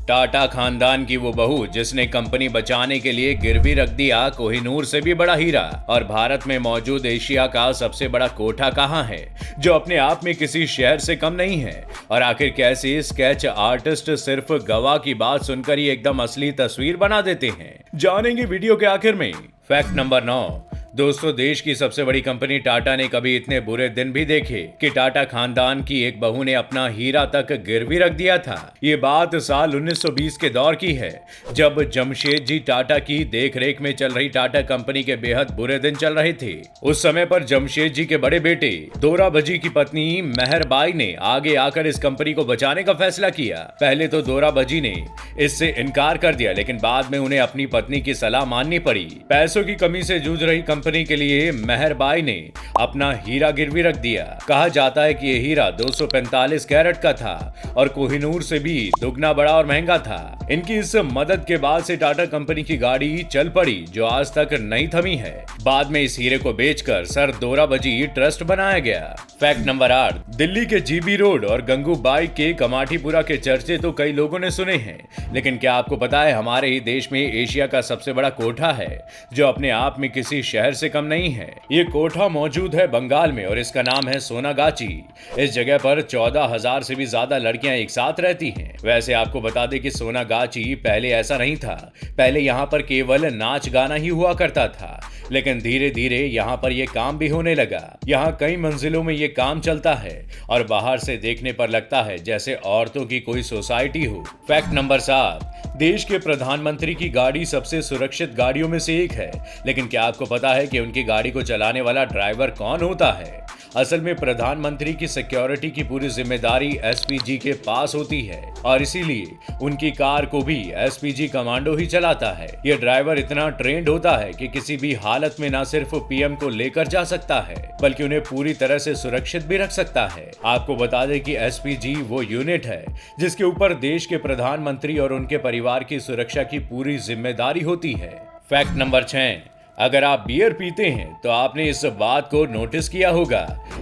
टाटा खानदान की वो बहू जिसने कंपनी बचाने के लिए गिरवी रख दिया कोहिनूर से भी बड़ा हीरा। और भारत में मौजूद एशिया का सबसे बड़ा कोठा कहाँ है जो अपने आप में किसी शहर से कम नहीं है। और आखिर कैसे स्केच आर्टिस्ट सिर्फ गवाह की बात सुनकर ही एकदम असली तस्वीर बना देते हैं, जानेंगे वीडियो के आखिर में। Fact number 9। दोस्तों, देश की सबसे बड़ी कंपनी टाटा ने कभी इतने बुरे दिन भी देखे कि टाटा खानदान की एक बहू ने अपना हीरा तक गिरवी रख दिया था। ये बात साल 1920 के दौर की है, जब जमशेदजी टाटा की देखरेख में चल रही टाटा कंपनी के बेहद बुरे दिन चल रहे थे। उस समय पर जमशेदजी के बड़े बेटे दोराबजी की पत्नी मेहरबाई ने आगे आकर इस कंपनी को बचाने का फैसला किया। पहले तो दोराबजी ने इससे इनकार कर दिया, लेकिन बाद में उन्हें अपनी पत्नी की सलाह माननी पड़ी। पैसों की कमी से जूझ रही कंपनी के लिए मेहरबाई ने अपना हीरा गिरवी रख दिया। कहा जाता है कि यह हीरा 245 कैरेट का था और कोहिनूर से भी दुगना बड़ा और महंगा था। इनकी इस मदद के बाद से टाटा कंपनी की गाड़ी चल पड़ी, जो आज तक नहीं थमी है। बाद में इस हीरे को बेचकर सर दोराबजी ट्रस्ट बनाया गया। Fact number 8। दिल्ली के जीबी रोड और गंगूबाई के कमाटीपुरा के चर्चे तो कई लोगों ने सुने हैं, लेकिन क्या आपको पता है हमारे ही देश में एशिया का सबसे बड़ा कोठा है जो अपने आप में किसी शहर से कम नहीं है। ये कोठा मौजूद है बंगाल में और इसका नाम है सोनागाची। इस जगह पर 14,000 से भी ज्यादा लड़कियां एक साथ रहती हैं। वैसे आपको बता दें कि सोनागाची पहले ऐसा नहीं था। पहले यहाँ पर केवल नाच गाना ही हुआ करता था, लेकिन धीरे धीरे यहाँ पर ये काम भी होने लगा। यहाँ कई मंजिलों में ये काम चलता है और बाहर से देखने पर लगता है जैसे औरतों की कोई सोसाइटी हो। Fact number 7। देश के प्रधानमंत्री की गाड़ी सबसे सुरक्षित गाड़ियों में से एक है, लेकिन क्या आपको पता है कि उनकी गाड़ी को चलाने वाला ड्राइवर कौन होता है? असल में प्रधानमंत्री की सिक्योरिटी की पूरी जिम्मेदारी एसपीजी के पास होती है और इसीलिए उनकी कार को भी एसपीजी कमांडो ही चलाता है। ये ड्राइवर इतना ट्रेंड होता है कि किसी भी हालत में न सिर्फ पीएम को लेकर जा सकता है, बल्कि उन्हें पूरी तरह से सुरक्षित भी रख सकता है। आपको बता दें कि एसपीजी वो यूनिट है जिसके ऊपर देश के प्रधानमंत्री और उनके परिवार की सुरक्षा की पूरी जिम्मेदारी होती है। Fact number 6। अगर आप बियर पीते हैं तो आपने इस बात को नोटिस किया होगा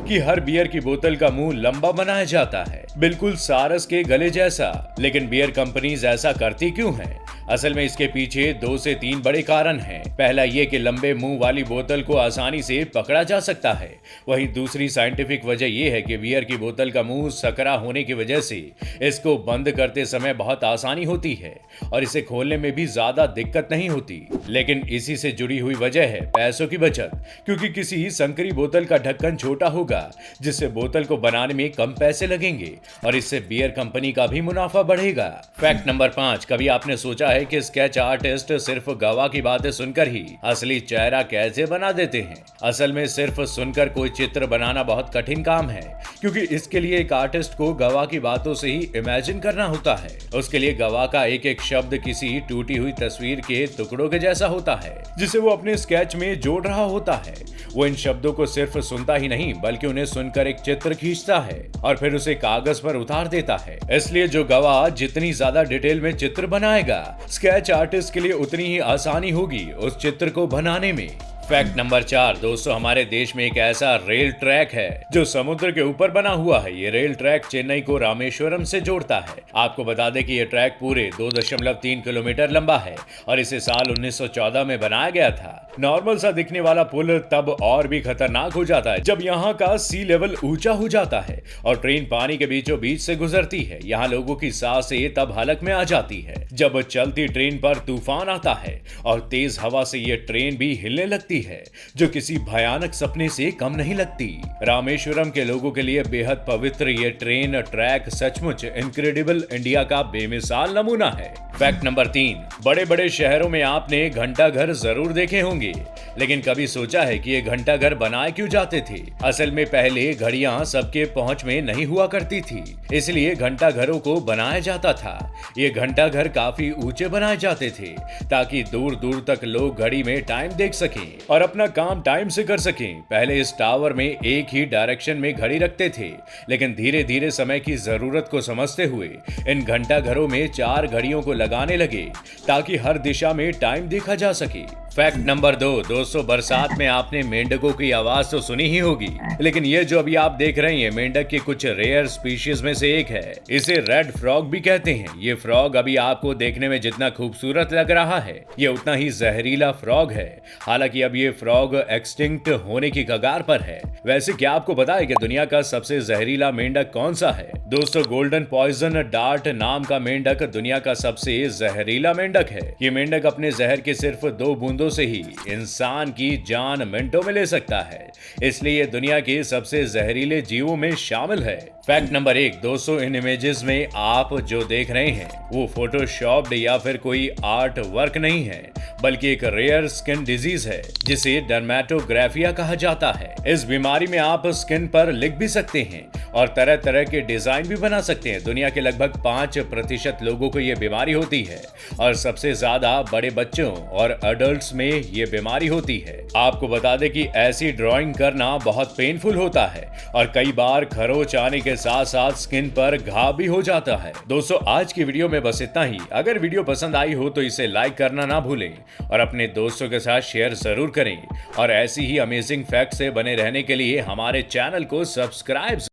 कि हर बियर की बोतल का मुंह लंबा बनाया जाता है, बिल्कुल सारस के गले जैसा। लेकिन बियर कंपनीज ऐसा करती क्यों हैं? असल में इसके पीछे 2 से 3 बड़े कारण हैं। पहला ये कि लंबे मुंह वाली बोतल को आसानी से पकड़ा जा सकता है। वहीं दूसरी साइंटिफिक वजह यह है कि बियर की बोतल का मुंह सकरा होने की वजह से इसको बंद करते समय बहुत आसानी होती है और इसे खोलने में भी ज्यादा दिक्कत नहीं होती। लेकिन इसी से जुड़ी हुई वजह है पैसों की बचत, क्योंकि किसी संकरी बोतल का ढक्कन छोटा होगा जिससे बोतल को बनाने में कम पैसे लगेंगे और इससे बियर कंपनी का भी मुनाफा बढ़ेगा। Fact number 5। कभी आपने सोचा है कि स्केच आर्टिस्ट सिर्फ गवाह की बातें सुनकर ही असली चेहरा कैसे बना देते हैं? असल में सिर्फ सुनकर कोई चित्र बनाना बहुत कठिन काम है, क्योंकि इसके लिए एक आर्टिस्ट को गवाह की बातों से ही इमेजिन करना होता है। उसके लिए गवाह का एक एक शब्द किसी टूटी हुई तस्वीर के टुकड़ों के जैसा होता है, जिसे वो अपने स्केच में जोड़ रहा होता है। वो इन शब्दों को सिर्फ सुनता ही नहीं, बल्कि उन्हें सुनकर एक चित्र खींचता है और फिर उसे कागज पर उतार देता है। इसलिए जो गवाह जितनी ज्यादा डिटेल में चित्र बनाएगा, स्केच आर्टिस्ट के लिए उतनी ही आसानी होगी उस चित्र को बनाने में। Fact number 4। दोस्तों, हमारे देश में एक ऐसा रेल ट्रैक है जो समुद्र के ऊपर बना हुआ है। ये रेल ट्रैक चेन्नई को रामेश्वरम से जोड़ता है। आपको बता दें कि ये ट्रैक पूरे 2.3 किलोमीटर लंबा है और इसे साल 1914 में बनाया गया था। नॉर्मल सा दिखने वाला पुल तब और भी खतरनाक हो जाता है जब यहाँ का सी लेवल ऊंचा हो जाता है और ट्रेन पानी के बीचों बीच से गुजरती है। यहाँ लोगों की सांसें तब हलक में आ जाती है जब चलती ट्रेन पर तूफान आता है और तेज हवा से ये ट्रेन भी हिलने लगती है, जो किसी भयानक सपने से कम नहीं लगती। रामेश्वरम के लोगों के लिए बेहद पवित्र ये ट्रेन ट्रैक सचमुच इनक्रेडिबल इंडिया का बेमिसाल नमूना है। Fact number 3। बड़े बड़े शहरों में आपने घंटा घर जरूर देखे होंगे, लेकिन कभी सोचा है कि ये घंटा घर बनाए क्यों जाते थे? असल में पहले घड़ियां सबके पहुंच में नहीं हुआ करती थी, इसलिए घंटा घरों को बनाया जाता था। ये घंटा घर काफी ऊंचे बनाए जाते थे ताकि दूर दूर तक लोग घड़ी में टाइम देख सकें और अपना काम टाइम से कर सकें। पहले इस टावर में एक ही डायरेक्शन में घड़ी रखते थे, लेकिन धीरे धीरे समय की जरूरत को समझते हुए इन घंटा घरों में 4 घड़ियों को लगाने लगे ताकि हर दिशा में टाइम देखा जा सके। फैक्ट नंबर 2, दोस्तों बरसात में आपने मेंढकों की आवाज तो सुनी ही होगी, लेकिन ये जो अभी आप देख रहे हैं मेंढक की कुछ रेयर स्पीशीज में से एक है। इसे रेड फ्रॉग भी कहते हैं। ये फ्रॉग अभी आपको देखने में जितना खूबसूरत लग रहा है, ये उतना ही जहरीला फ्रॉग है। हालांकि अब ये फ्रॉग एक्सटिंक्ट होने की कगार पर है। वैसे क्या आपको पता है कि दुनिया का सबसे जहरीला मेंढक कौन सा है? दोस्तों गोल्डन पॉइजन डार्ट नाम का मेंढक दुनिया का सबसे जहरीला मेंढक है। ये मेंढक अपने जहर के सिर्फ 2 बूंदों से ही इंसान की जान मिनटों में ले सकता है, इसलिए ये दुनिया के सबसे जहरीले जीवों में शामिल है। फैक्ट नंबर 1, दोस्तों इन इमेजेस में आप जो देख रहे हैं वो फोटोशॉप्ड या फिर कोई आर्ट वर्क नहीं है, बल्कि एक रेयर स्किन डिजीज है जिसे डर्मेटोग्राफिया कहा जाता है। इस बीमारी में आप स्किन पर लिख भी सकते हैं और तरह तरह के डिजाइन भी बना सकते हैं। दुनिया के लगभग 5% लोगों को ये बीमारी होती है और सबसे ज्यादा बड़े बच्चों और अडल्ट्स में ये बीमारी होती है। आपको बता दें कि ऐसी ड्राइंग करना बहुत पेनफुल होता है और कई बार खरोच आने के साथ साथ स्किन पर घाव भी हो जाता है। दोस्तों आज की वीडियो में बस इतना ही। अगर वीडियो पसंद आई हो तो इसे लाइक करना ना भूलें और अपने दोस्तों के साथ शेयर जरूर करें और ऐसी ही अमेजिंग फैक्ट से बने रहने के लिए हमारे चैनल को सब्सक्राइब